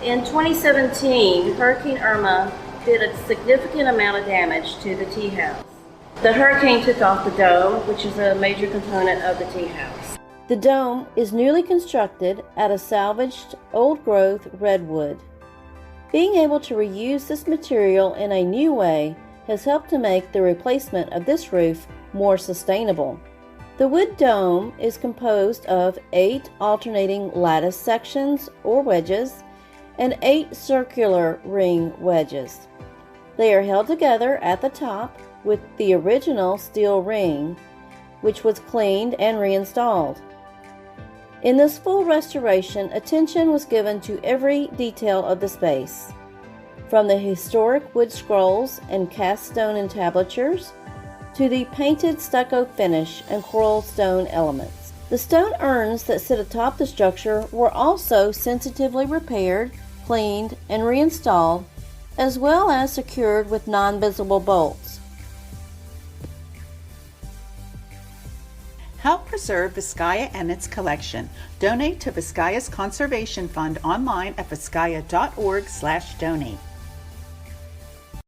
In 2017, Hurricane Irma did a significant amount of damage to the tea house. The hurricane took off the dome, which is a major component of the tea house. The dome is newly constructed out of salvaged old-growth redwood. Being able to reuse this material in a new way has helped to make the replacement of this roof more sustainable. The wood dome is composed of 8 alternating lattice sections or wedges and 8 circular ring wedges. They are held together at the top with the original steel ring, which was cleaned and reinstalled. In this full restoration, attention was given to every detail of the space, from the historic wood scrolls and cast stone entablatures to the painted stucco finish and coral stone elements. The stone urns that sit atop the structure were also sensitively repaired, cleaned, and reinstalled, as well as secured with non-visible bolts. Help preserve Vizcaya and its collection. Donate to Vizcaya's Conservation Fund online at vizcaya.org/donate.